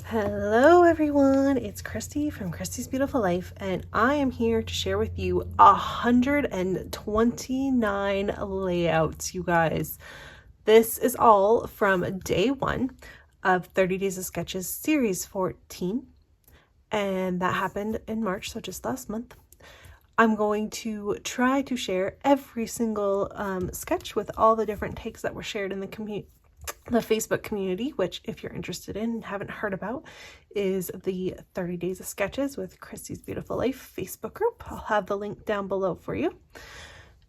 Hello everyone, it's Christy from Christy's Beautiful Life, and I am here to share with you 129 layouts, you guys. This is all from day 1 of 30 Days of Sketches series 14, and that happened in March, so just last month. I'm going to try to share every single sketch with all the different takes that were shared in the Facebook community, which if you're interested in and haven't heard about, is the 30 Days of Sketches with Christy's Beautiful Life Facebook group. I'll have the link down below for you.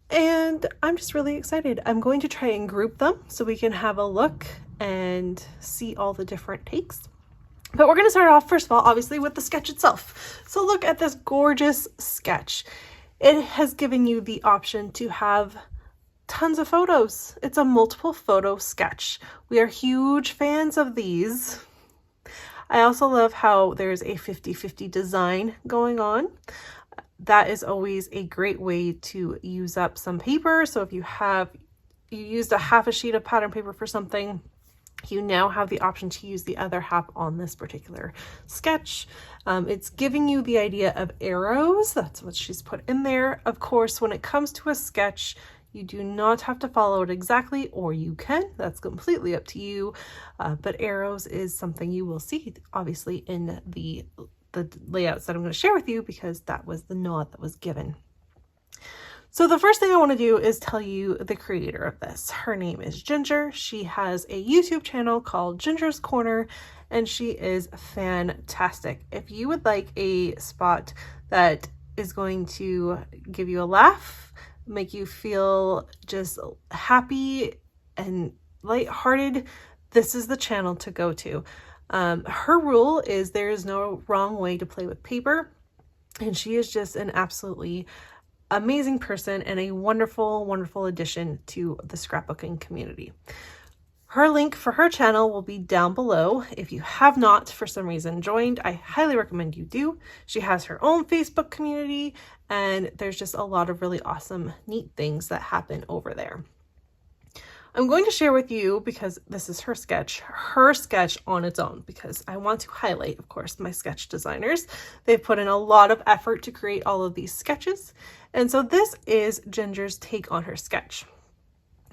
And I'm just really excited. I'm going to try and group them so we can have a look and see all the different takes. But we're going to start off, first of all, obviously with the sketch itself. So look at this gorgeous sketch. It has given you the option to have tons of photos. It's a multiple photo sketch. We are huge fans of these. I also love how there's a 50-50 design going on. That is always a great way to use up some paper. So if you used a half a sheet of pattern paper for something, you now have the option to use the other half on this particular sketch. It's giving you the idea of arrows. That's what she's put in there. Of course, when it comes to a sketch, you do not have to follow it exactly, or you can. That's completely up to you. But arrows is something you will see, obviously, in the layouts that I'm going to share with you, because that was the nod that was given. So the first thing I want to do is tell you the creator of this. Her name is Ginger. She has a YouTube channel called Ginger's Corner, and she is fantastic. If you would like a spot that is going to give you a laugh, make you feel just happy and lighthearted, this is the channel to go to. Her rule is there is no wrong way to play with paper, and she is just an absolutely amazing person and a wonderful, wonderful addition to the scrapbooking community. Her link for her channel will be down below. If you have not, for some reason, joined, I highly recommend you do. She has her own Facebook community, and there's just a lot of really awesome, neat things that happen over there. I'm going to share with you, because this is her sketch on its own, because I want to highlight, of course, my sketch designers. They've put in a lot of effort to create all of these sketches. And so this is Ginger's take on her sketch.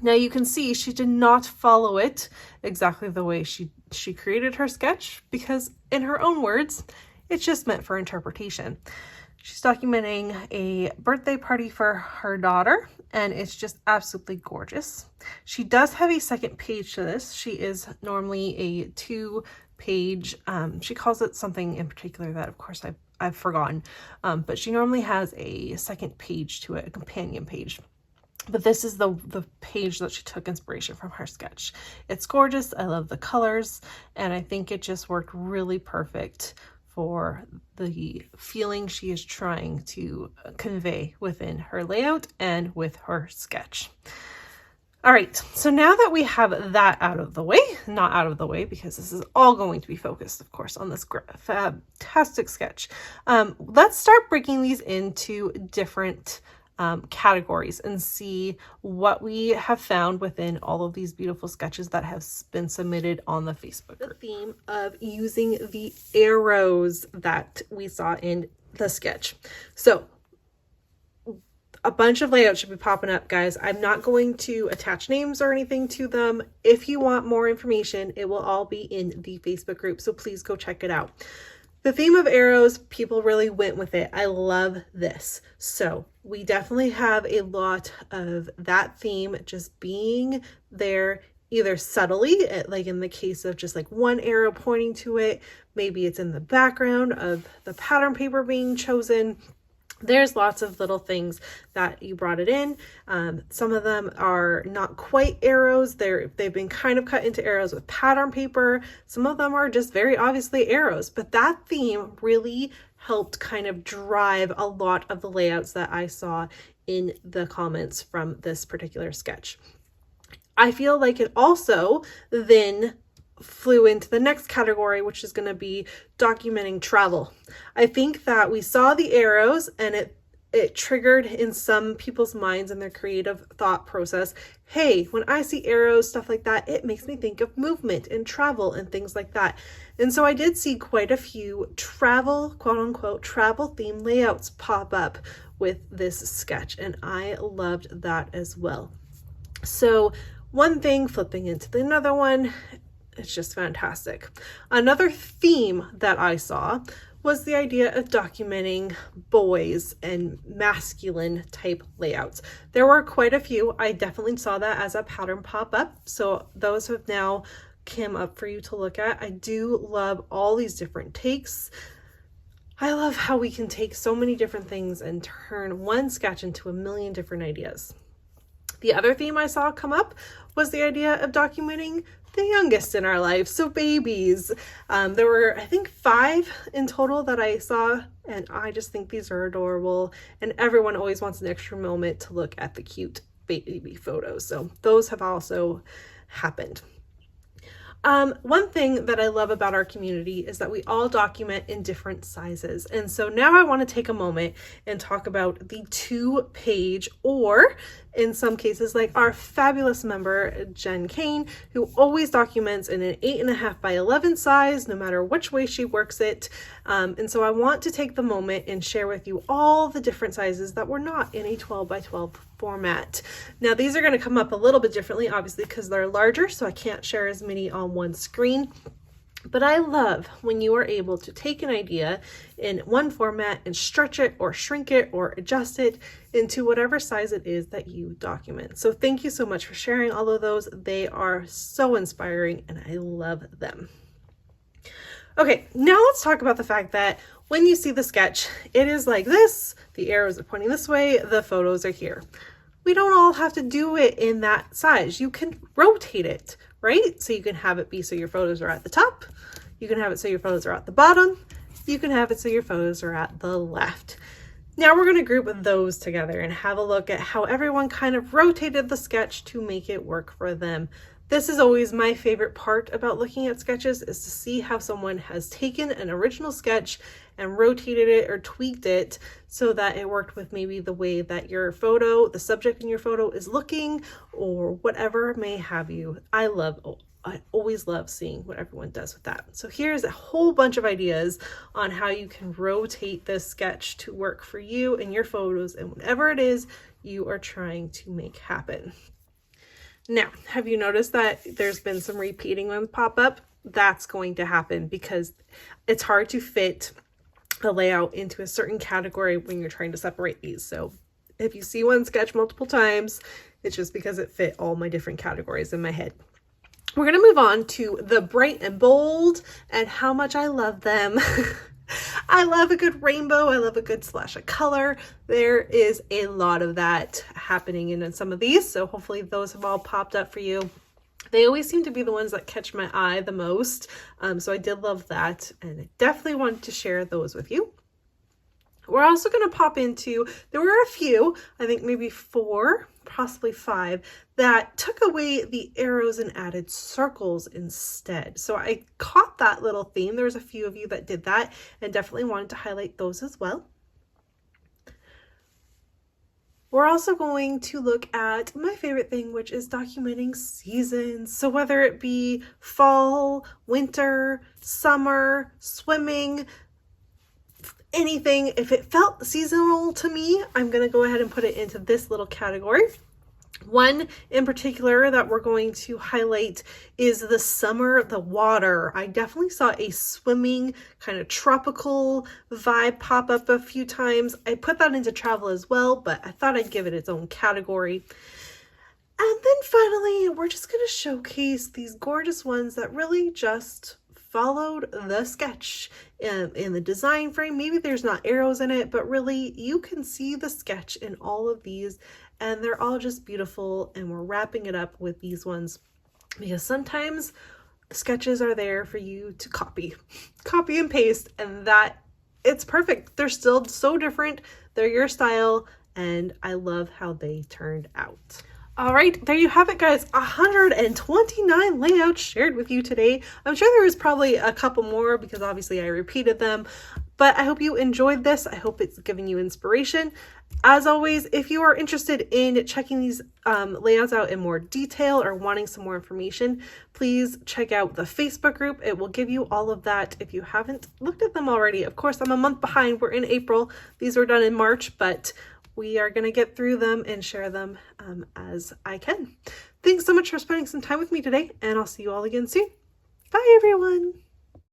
Now you can see she did not follow it exactly the way she created her sketch, because in her own words, it's just meant for interpretation. She's documenting a birthday party for her daughter, and it's just absolutely gorgeous. She does have a second page to this. She is normally a 2-page, she calls it something in particular that of course I've forgotten, but she normally has a second page to it, a companion page. But this is the page that she took inspiration from her sketch. It's gorgeous. I love the colors, and I think it just worked really perfect for the feeling she is trying to convey within her layout and with her sketch. All right, so now that we have that out of the way, not out of the way because this is all going to be focused, of course, on this fantastic sketch, let's start breaking these into different categories and see what we have found within all of these beautiful sketches that have been submitted on the Facebook group. The theme of using the arrows that we saw in the sketch. So a bunch of layouts should be popping up, guys. I'm not going to attach names or anything to them. If you want more information, it will all be in the Facebook group, so please go check it out. The theme of arrows, people really went with it. I love this. So we definitely have a lot of that theme just being there, either subtly, like in the case of just like one arrow pointing to it. Maybe it's in the background of the pattern paper being chosen. There's lots of little things that you brought it in. Some of them are not quite arrows. They've been kind of cut into arrows with pattern paper. Some of them are just very obviously arrows, but that theme really helped kind of drive a lot of the layouts that I saw in the comments from this particular sketch. I feel like it also then flew into the next category, which is going to be documenting travel. I think that we saw the arrows and it triggered in some people's minds and their creative thought process, hey, when I see arrows, stuff like that, it makes me think of movement and travel and things like that. And so I did see quite a few travel, quote unquote, travel themed layouts pop up with this sketch, and I loved that as well. So one thing flipping into another one, it's just fantastic. Another theme that I saw was the idea of documenting boys and masculine type layouts. There were quite a few. I definitely saw that as a pattern pop up. So those have now come up for you to look at. I do love all these different takes. I love how we can take so many different things and turn one sketch into a million different ideas. The other theme I saw come up was the idea of documenting the youngest in our life, so babies. There were, I think, 5 in total that I saw, and I just think these are adorable, and everyone always wants an extra moment to look at the cute baby photos, so those have also happened. One thing that I love about our community is that we all document in different sizes. And so now I want to take a moment and talk about the 2-page, or in some cases, like our fabulous member, Jen Kane, who always documents in an 8.5 by 11 size, no matter which way she works it. And so I want to take the moment and share with you all the different sizes that were not in a 12 by 12 format. Now these are going to come up a little bit differently, obviously, because they're larger, so I can't share as many on one screen. But I love when you are able to take an idea in one format and stretch it or shrink it or adjust it into whatever size it is that you document. So thank you so much for sharing all of those. They are so inspiring and I love them. Okay, now let's talk about the fact that when you see the sketch, it is like this. The arrows are pointing this way, the photos are here. We don't all have to do it in that size. You can rotate it, right? So you can have it be so your photos are at the top. You can have it so your photos are at the bottom. You can have it so your photos are at the left. Now we're going to group those together and have a look at how everyone kind of rotated the sketch to make it work for them. This is always my favorite part about looking at sketches, is to see how someone has taken an original sketch and rotated it or tweaked it so that it worked with maybe the way that your photo, the subject in your photo is looking, or whatever may have you. I always love seeing what everyone does with that. So here's a whole bunch of ideas on how you can rotate this sketch to work for you and your photos and whatever it is you are trying to make happen. Now, have you noticed that there's been some repeating ones pop up? That's going to happen because it's hard to fit a layout into a certain category when you're trying to separate these. So if you see one sketch multiple times, it's just because it fit all my different categories in my head. We're going to move on to the bright and bold and how much I love them. I love a good rainbow. I love a good splash of color. There is a lot of that happening in some of these, so hopefully those have all popped up for you. They always seem to be the ones that catch my eye the most, so I did love that, and I definitely wanted to share those with you. We're also going to pop into, there were a few, I think maybe 4, possibly 5, that took away the arrows and added circles instead. So I caught that little theme. There's a few of you that did that and definitely wanted to highlight those as well. We're also going to look at my favorite thing, which is documenting seasons. So whether it be fall, winter, summer, swimming, anything, if it felt seasonal to me, I'm going to go ahead and put it into this little category. One in particular that we're going to highlight is the summer, the water. I definitely saw a swimming kind of tropical vibe pop up a few times. I put that into travel as well, but I thought I'd give it its own category. And then finally, we're just going to showcase these gorgeous ones that really just followed the sketch in the design frame. Maybe there's not arrows in it, but really you can see the sketch in all of these, and they're all just beautiful. And we're wrapping it up with these ones because sometimes sketches are there for you to copy and paste, and that it's perfect. They're still so different. They're your style, and I love how they turned out. All right, there you have it, guys. 129 layouts shared with you today. I'm sure there was probably a couple more because obviously I repeated them, but I hope you enjoyed this. I hope it's giving you inspiration. As always, if you are interested in checking these layouts out in more detail or wanting some more information, please check out the Facebook group. It will give you all of that if you haven't looked at them already. Of course, I'm a month behind. We're in April. These were done in March, but we are going to get through them and share them as I can. Thanks so much for spending some time with me today, and I'll see you all again soon. Bye, everyone.